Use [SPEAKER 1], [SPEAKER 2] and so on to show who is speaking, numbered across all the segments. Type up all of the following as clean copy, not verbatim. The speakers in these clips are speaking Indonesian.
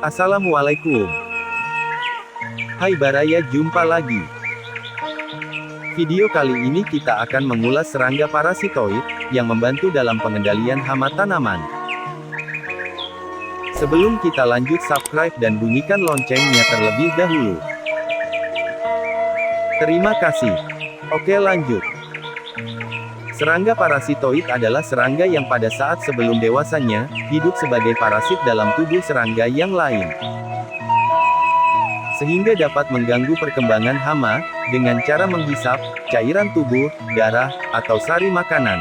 [SPEAKER 1] Assalamualaikum. Hai Baraya, jumpa lagi. Video kali ini kita akan mengulas serangga parasitoid, yang membantu dalam pengendalian hama tanaman. Sebelum kita lanjut, subscribe dan bunyikan loncengnya terlebih dahulu. Terima kasih. Oke, lanjut. Serangga parasitoid adalah serangga yang pada saat sebelum dewasanya, hidup sebagai parasit dalam tubuh serangga yang lain. Sehingga dapat mengganggu perkembangan hama, dengan cara menghisap cairan tubuh, darah, atau sari makanan.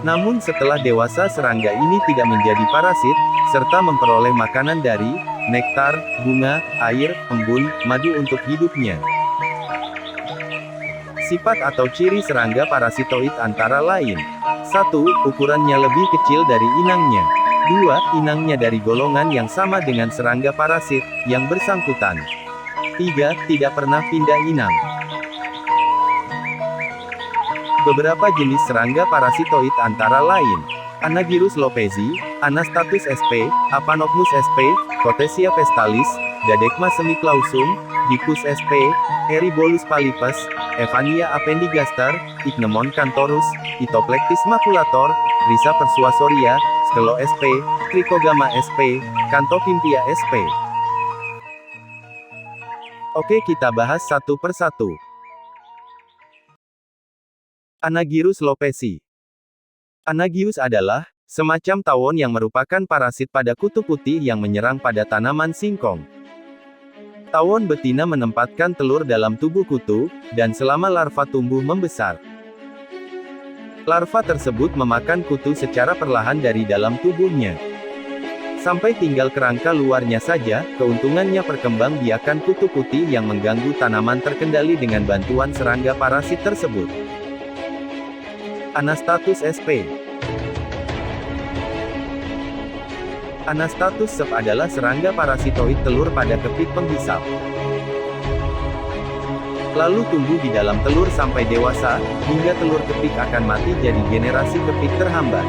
[SPEAKER 1] Namun setelah dewasa serangga ini tidak menjadi parasit, serta memperoleh makanan dari nektar, bunga, air, embun, madu untuk hidupnya. Sifat atau ciri serangga parasitoid antara lain. 1. Ukurannya lebih kecil dari inangnya. 2. Inangnya dari golongan yang sama dengan serangga parasit yang bersangkutan. 3. Tidak pernah pindah inang. Beberapa jenis serangga parasitoid antara lain: Anagyrus lopezi, Anastatus sp, Apanopmus sp, Kotesia pestalis, Dadekma semiclausum, Hippus sp, Eribolus polypus, Evania appendigaster, Ichneumon canthorus, Itoplectis maculator, Risa persuasoria, Skelo sp, Trichogama sp, Canthopimpia sp. Oke, kita bahas satu persatu. Anagyrus lopezi. Anagyrus adalah semacam tawon yang merupakan parasit pada kutu putih yang menyerang pada tanaman singkong. Tawon betina menempatkan telur dalam tubuh kutu, dan selama larva tumbuh membesar. Larva tersebut memakan kutu secara perlahan dari dalam tubuhnya. Sampai tinggal kerangka luarnya saja, keuntungannya perkembangbiakan kutu putih yang mengganggu tanaman terkendali dengan bantuan serangga parasit tersebut. Anastatus sp. Anastatus sp adalah serangga parasitoid telur pada kepik penghisap. Lalu tumbuh di dalam telur sampai dewasa, hingga telur kepik akan mati jadi generasi kepik terhambat.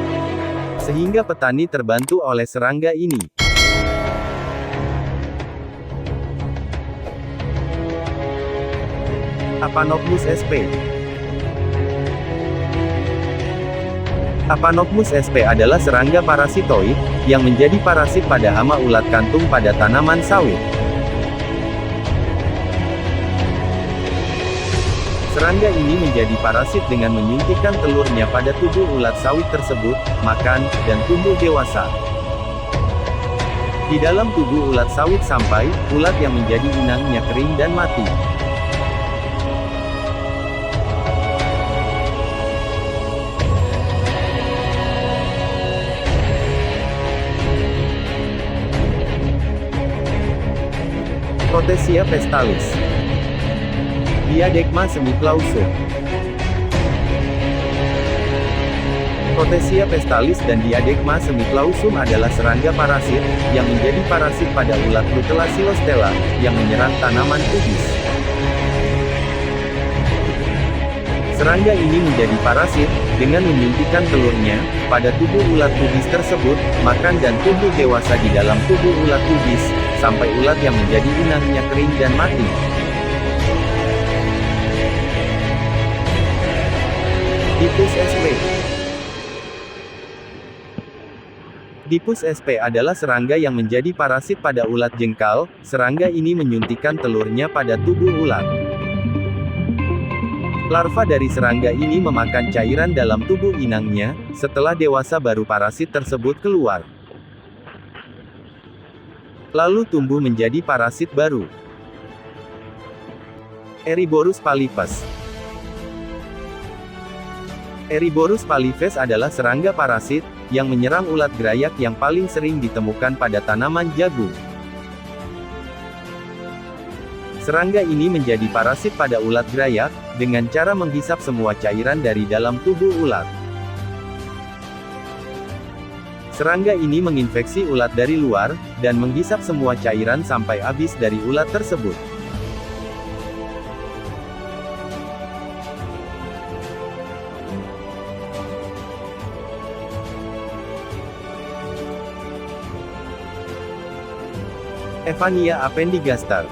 [SPEAKER 1] Sehingga petani terbantu oleh serangga ini. Apanopmus sp. Apanopmus sp adalah serangga parasitoid, yang menjadi parasit pada hama ulat kantung pada tanaman sawit. Serangga ini menjadi parasit dengan menyuntikkan telurnya pada tubuh ulat sawit tersebut, makan, dan tumbuh dewasa. Di dalam tubuh ulat sawit sampai, ulat yang menjadi inangnya kering dan mati. Kotesia pestalis. Diadekma semiclausum. Kotesia pestalis dan Diadekma semiclausum adalah serangga parasit, yang menjadi parasit pada ulat Rutela silostella, yang menyerang tanaman kubis. Serangga ini menjadi parasit, dengan menyuntikkan telurnya, pada tubuh ulat kubis tersebut, makan dan tumbuh dewasa di dalam tubuh ulat kubis, sampai ulat yang menjadi inangnya kering dan mati. Hippus sp. Hippus sp adalah serangga yang menjadi parasit pada ulat jengkal. Serangga ini menyuntikkan telurnya pada tubuh ulat. Larva dari serangga ini memakan cairan dalam tubuh inangnya. Setelah dewasa baru parasit tersebut keluar. Lalu tumbuh menjadi parasit baru. Eriborus polypus. Eriborus polypus adalah serangga parasit, yang menyerang ulat gerayak yang paling sering ditemukan pada tanaman jagung. Serangga ini menjadi parasit pada ulat gerayak, dengan cara menghisap semua cairan dari dalam tubuh ulat. Serangga ini menginfeksi ulat dari luar, dan menghisap semua cairan sampai habis dari ulat tersebut. Evania appendigaster.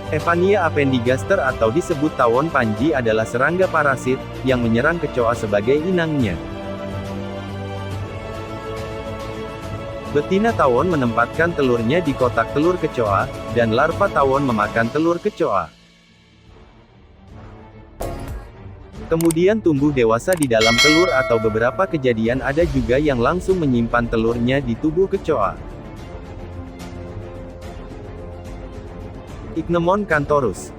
[SPEAKER 1] Evania appendigaster atau disebut tawon panji adalah serangga parasit, yang menyerang kecoa sebagai inangnya. Betina tawon menempatkan telurnya di kotak telur kecoa, dan larva tawon memakan telur kecoa. Kemudian tumbuh dewasa di dalam telur atau beberapa kejadian ada juga yang langsung menyimpan telurnya di tubuh kecoa. Ichneumon canthorus.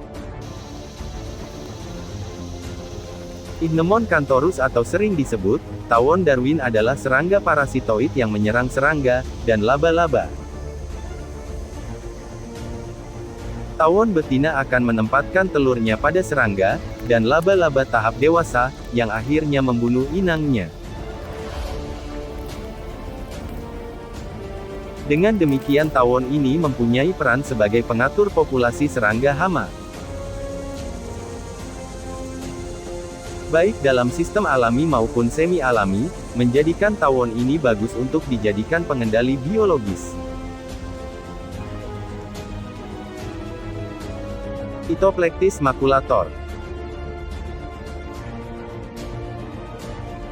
[SPEAKER 1] Ichneumon canthorus atau sering disebut tawon Darwin adalah serangga parasitoid yang menyerang serangga dan laba-laba. Tawon betina akan menempatkan telurnya pada serangga dan laba-laba tahap dewasa, yang akhirnya membunuh inangnya. Dengan demikian tawon ini mempunyai peran sebagai pengatur populasi serangga hama. Baik dalam sistem alami maupun semi-alami, menjadikan tawon ini bagus untuk dijadikan pengendali biologis. Itoplektis maculator.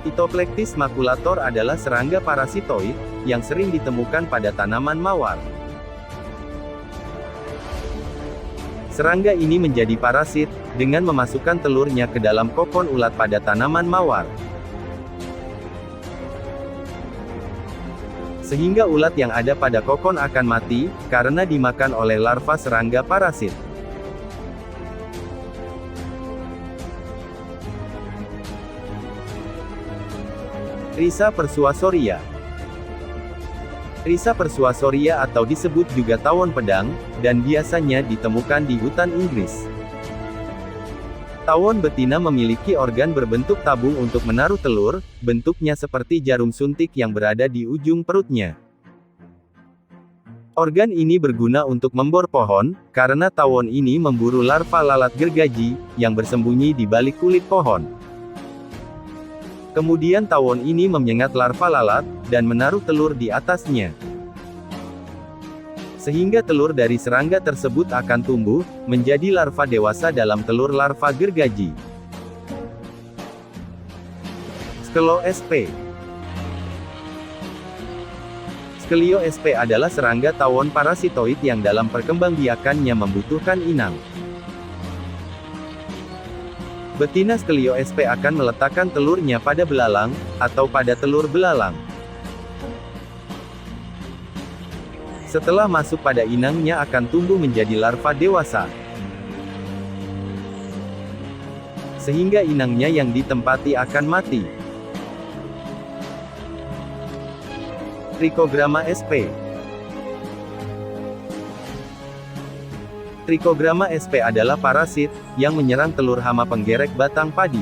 [SPEAKER 1] Itoplektis maculator adalah serangga parasitoid, yang sering ditemukan pada tanaman mawar. Serangga ini menjadi parasit, dengan memasukkan telurnya ke dalam kokon ulat pada tanaman mawar. Sehingga ulat yang ada pada kokon akan mati, karena dimakan oleh larva serangga parasit. Risa persuasoria. Risa persuasoria atau disebut juga tawon pedang, dan biasanya ditemukan di hutan Inggris. Tawon betina memiliki organ berbentuk tabung untuk menaruh telur, bentuknya seperti jarum suntik yang berada di ujung perutnya. Organ ini berguna untuk membor pohon, karena tawon ini memburu larva lalat gergaji, yang bersembunyi di balik kulit pohon. Kemudian tawon ini menyengat larva lalat, dan menaruh telur di atasnya. Sehingga telur dari serangga tersebut akan tumbuh, menjadi larva dewasa dalam telur larva gergaji. Scelio sp. Scelio sp adalah serangga tawon parasitoid yang dalam perkembangbiakannya membutuhkan inang. Betina Scelio sp akan meletakkan telurnya pada belalang, atau pada telur belalang. Setelah masuk pada inangnya akan tumbuh menjadi larva dewasa. Sehingga inangnya yang ditempati akan mati. Trichogramma sp. Trichogramma sp adalah parasit, yang menyerang telur hama penggerek batang padi.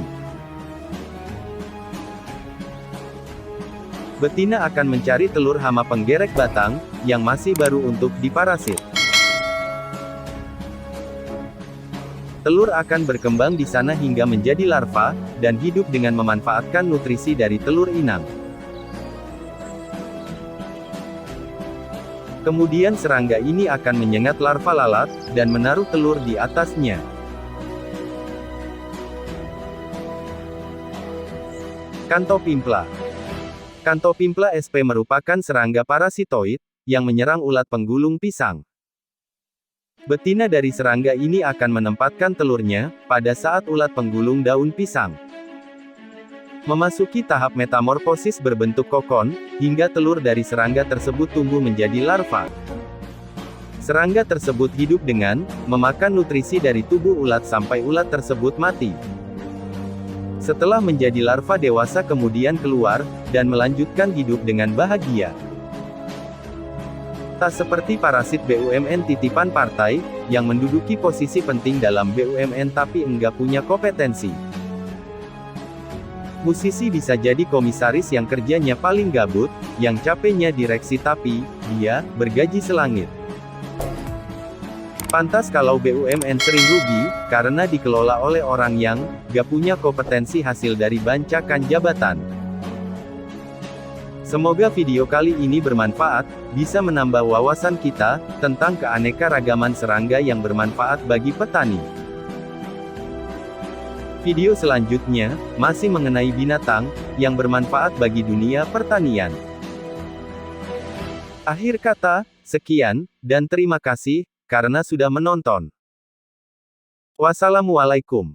[SPEAKER 1] Betina akan mencari telur hama penggerek batang, yang masih baru untuk diparasit. Telur akan berkembang di sana hingga menjadi larva, dan hidup dengan memanfaatkan nutrisi dari telur inang. Kemudian serangga ini akan menyengat larva lalat, dan menaruh telur di atasnya. Cantopimpla. Cantopimpla sp merupakan serangga parasitoid, yang menyerang ulat penggulung pisang. Betina dari serangga ini akan menempatkan telurnya, pada saat ulat penggulung daun pisang. Memasuki tahap metamorfosis berbentuk kokon, hingga telur dari serangga tersebut tumbuh menjadi larva. Serangga tersebut hidup dengan memakan nutrisi dari tubuh ulat sampai ulat tersebut mati. Setelah menjadi larva dewasa kemudian keluar, dan melanjutkan hidup dengan bahagia. Tak seperti parasit BUMN titipan partai, yang menduduki posisi penting dalam BUMN tapi enggak punya kompetensi. Musisi bisa jadi komisaris yang kerjanya paling gabut, yang capeknya direksi tapi, dia, bergaji selangit. Pantas kalau BUMN sering rugi, karena dikelola oleh orang yang, gak punya kompetensi hasil dari bancakan jabatan. Semoga video kali ini bermanfaat, bisa menambah wawasan kita, tentang keanekaragaman serangga yang bermanfaat bagi petani. Video selanjutnya, masih mengenai binatang, yang bermanfaat bagi dunia pertanian. Akhir kata, sekian, dan terima kasih, karena sudah menonton. Wassalamualaikum.